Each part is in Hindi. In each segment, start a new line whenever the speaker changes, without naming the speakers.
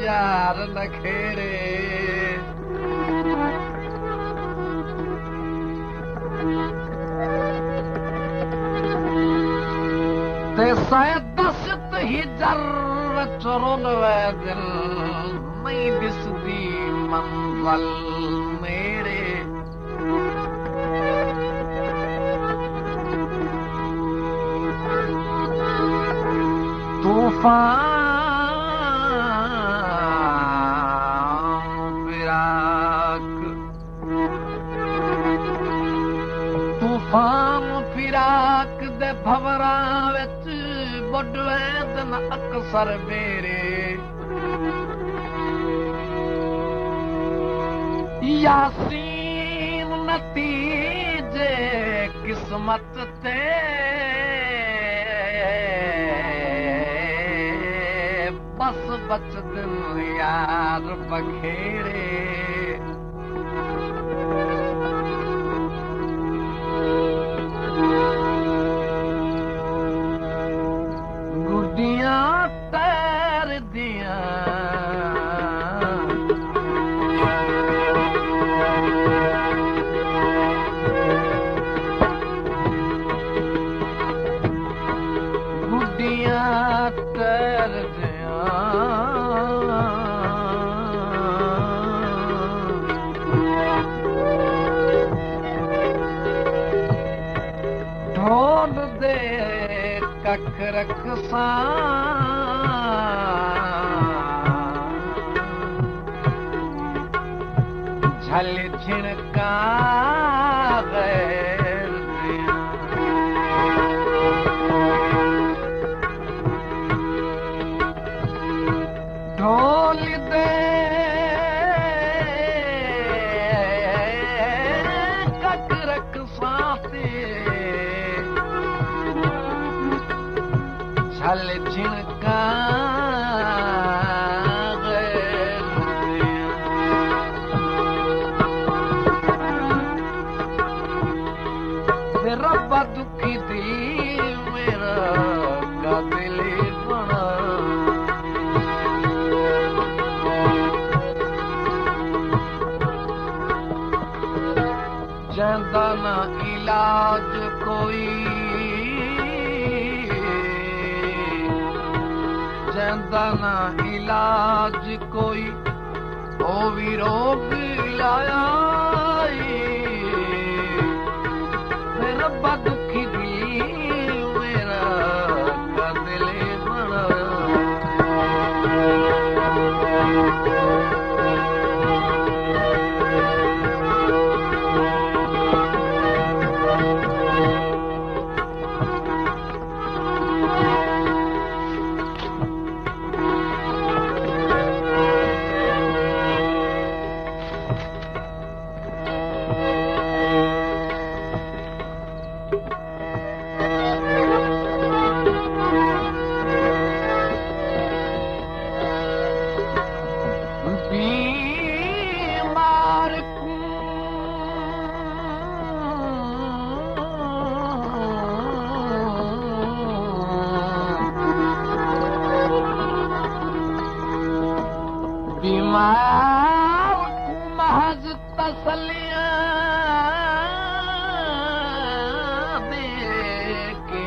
यार नखेड़े ते शायद दशत ही जर चुरुन वे दिल नहीं दिसदी मंज़ल मेरे तूफान फिराक दे भवरां विच बुढ़वेदन अक्सर मेरे यासीन नतीजे किस्मत ते बस बचदन यार बखेड़े ढोल दे कख रखसा झल छिणका गैर ढोल दे कख रखसा झल छिणका रब्बा दुखी दिल मेरा का दिल बना जंदा ना इलाज कोई जंदा ना इलाज कोई ओ भी रोग लाया रब्बा दुखी दिल मेरा का दिल बना बीमार महज तसलियां दे के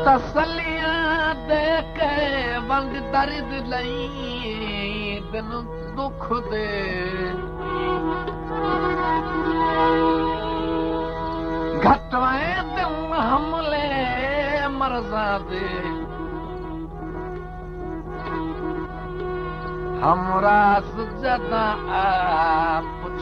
तसलियां दे के वंग दर्द लई दिन दुख दे घटवाए दिन हमले मरजा दे हमरा सुजदा पुछ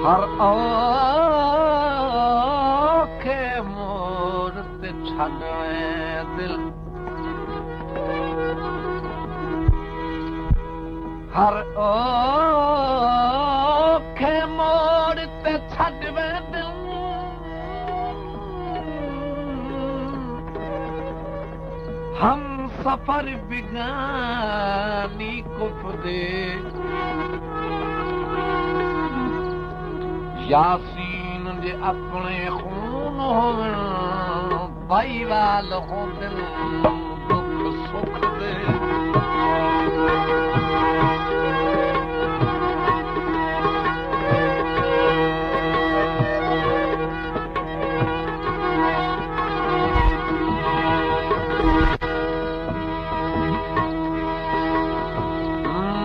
हर औखे मोर ते छड़वे दिल हर औखे मोर ते छड़वे दिल हम सफर बिगानी कुफ दे यासीन जे अपने खून होवन भाई वाल होंदन दुख सुख दे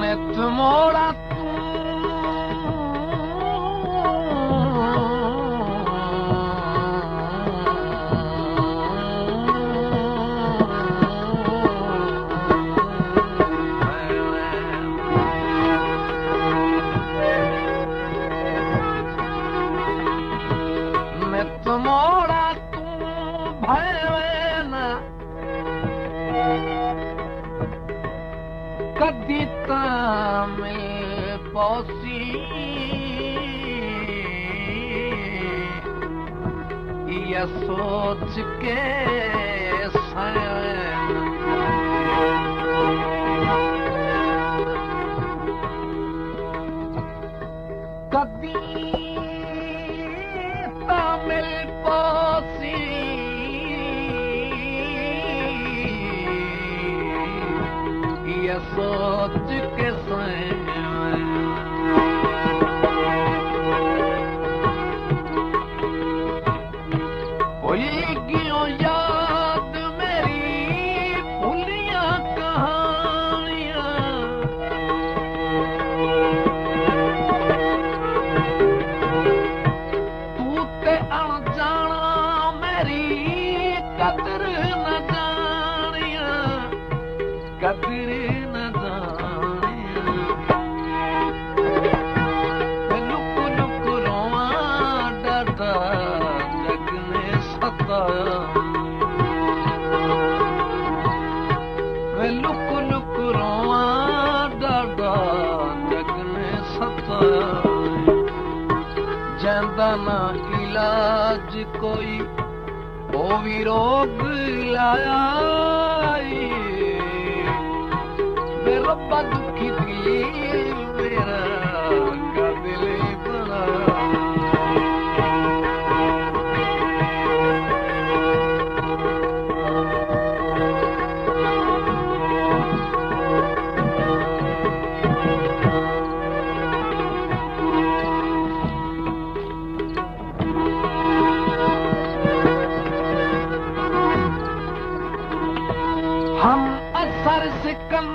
नित मोड़ा मोड़ा तू भैना कदी तामिल पौसी ये सोच के कदी तामिल पौसी ये सोच के भूलियों याद मेरी भूलियां कहानियां तू ते अनजाना मेरी कदर न जानिया कदर न जानिया लुक लुक रोवा डाटा जग ने सताया लुक लुक रोवा डाटा जग ने सताया जांदा ना इलाज कोई ओ भी रोग लाया रब्बा दुखी दिल मेरा का दिल बना हम असर सिकम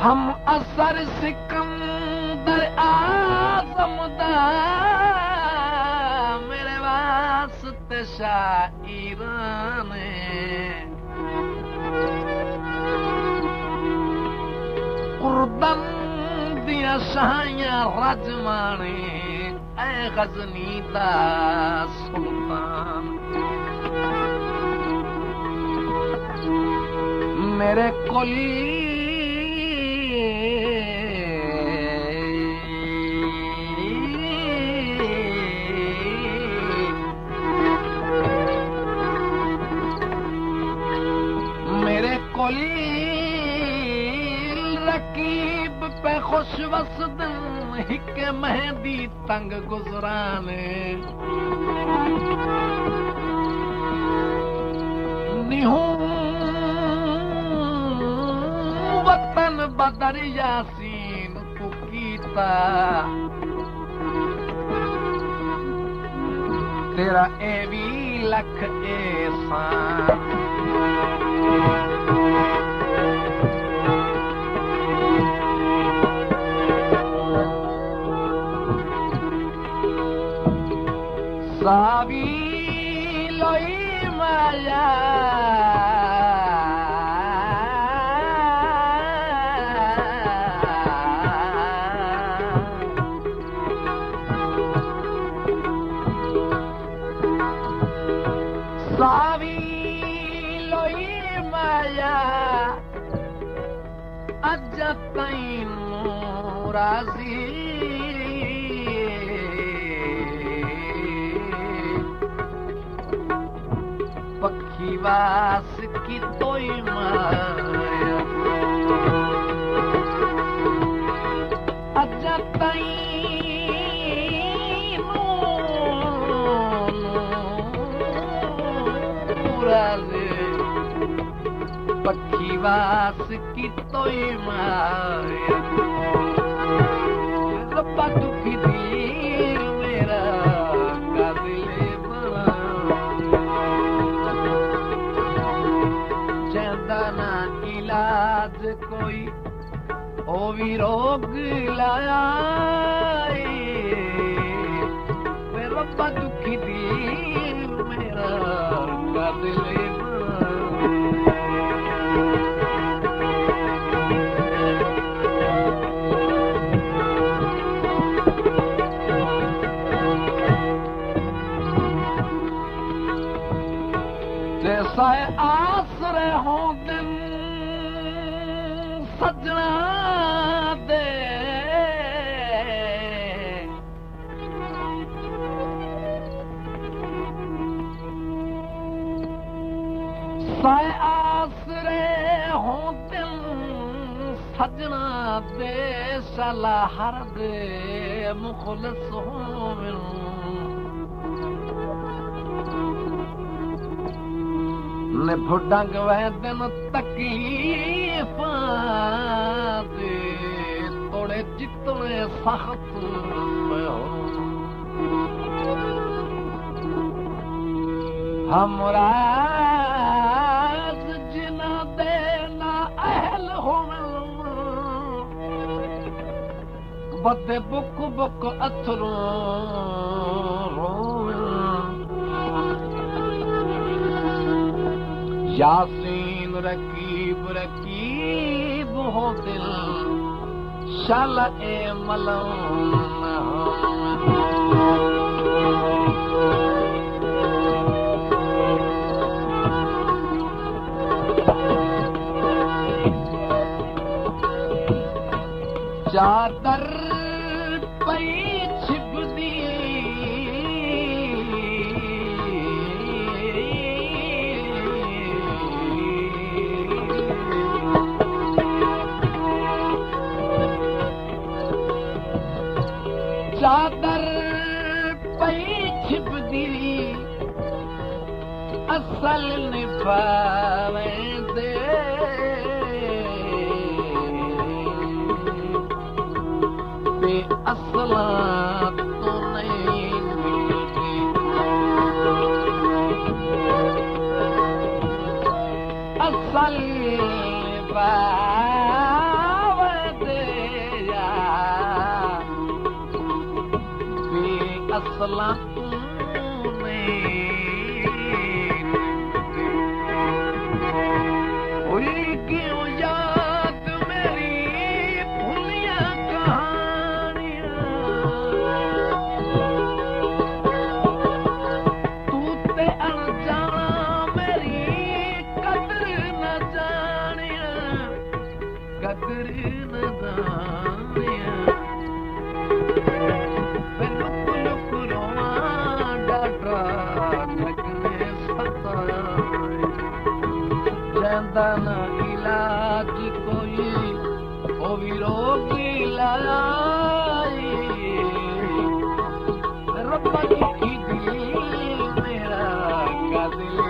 हम असर सिकंदर आज़म दा मेरे वास्ते शाइरान कुर्दम दिया शाहियां रजमाने ऐ गजनी दा सुल्तान मेरे कोली रकीब पे खुश वसदन हिक मेहंदी तंग गुजराने निहू वतन बदर यासीन को कीता तेरा ए भी लख एहसान सावी लोई माया सावी लोई माया अज तैनू राज़ी पखी वास की तोई माया अज ताईं पखी वास की तोई माया रब्बा दुखी दिल मेरा काबिले बना चंदा ना इलाज कोई ओ भी रोग लाया रब्बा दुखी दिल मेरा काबिले साए आसरे होंदे सजना दे साए आसरे होंदे सजना दे शाला हर दे मुखलिस होवें ने फुडंग वैदन तकलीफां दे तोड़े जितने सख्त हमरा जिना दे ना अहल होवें बदे बुक बुक अथरू यासीन रकीब रकीब हो दिल शाल ए मलम चादर पई छिपदी चादर पई छिपदी असल निभावेंदे ते असला तो नहीं मिलती असल निभावेंदे असला क्यों याद मेरी भूलिया कहानियां तू ते अनजाना मेरी कदर न जानिया कदर न जानिया न इलाज कोई ओ भी रोग लाई रब्बा की दिल मेरा का दिल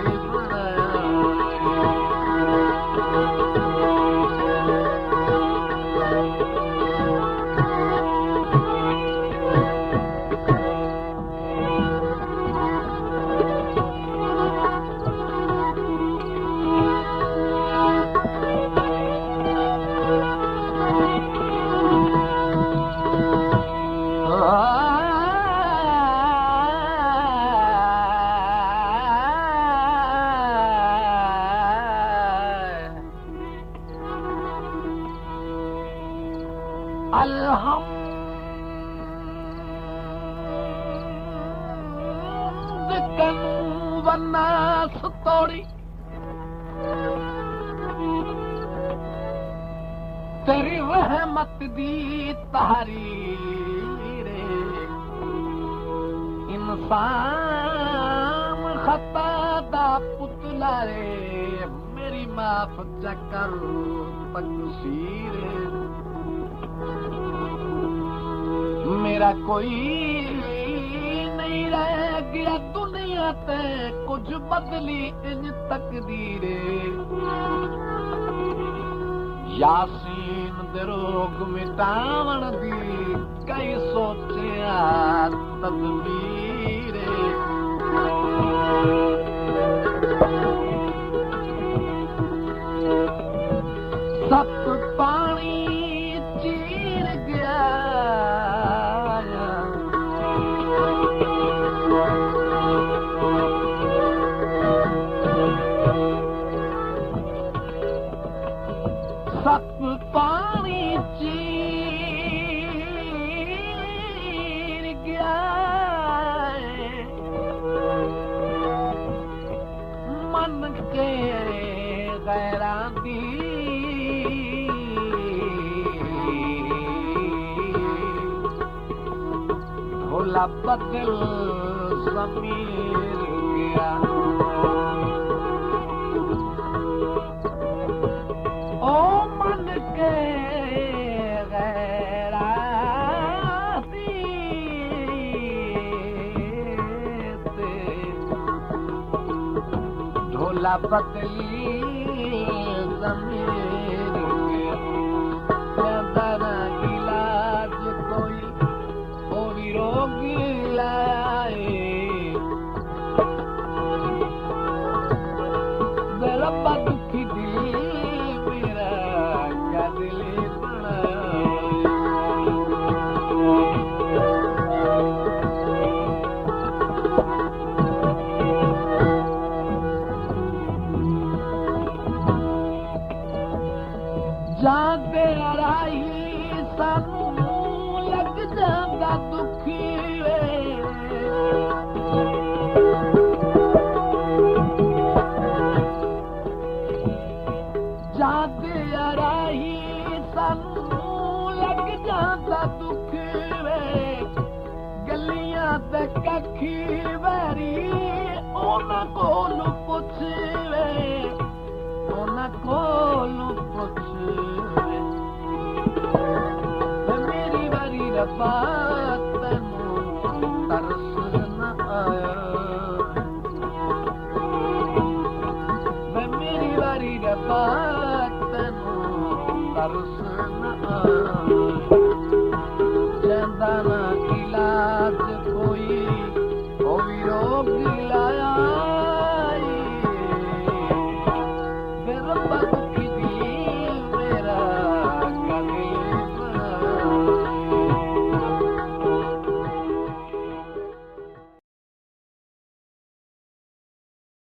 वन्नास तोड़ी तेरी रहमत दी तारीर इंसान खता दा पुतला रे मेरी माफ चकर तकसीर मेरा कोई नहीं रह गया दुनिया ते कुछ बदली इन तकदीर यासीन दे रोग मिटावण दी कई सोचिया तदबीर सत पानी चीर गया सत पानी चीर गया मन के गैरां दी ढोला बदल समीर गया ओ मन के गैराती ढोला बदली ज़मीर दरा इलाज कोई ओ विरोग लाए रब्बा दुखी दिल मेरा कदले जाते अराई सानू लग जांदा दुखी जाते अराई सानू लग जांदा दुखी गलियां ते कखी वैरी ओना कोल पुछ ओना कोल पुछ मेरी बारी रब्बा तैनू तरस न आया मेरी बारी रब्बा तैनू तरस न आया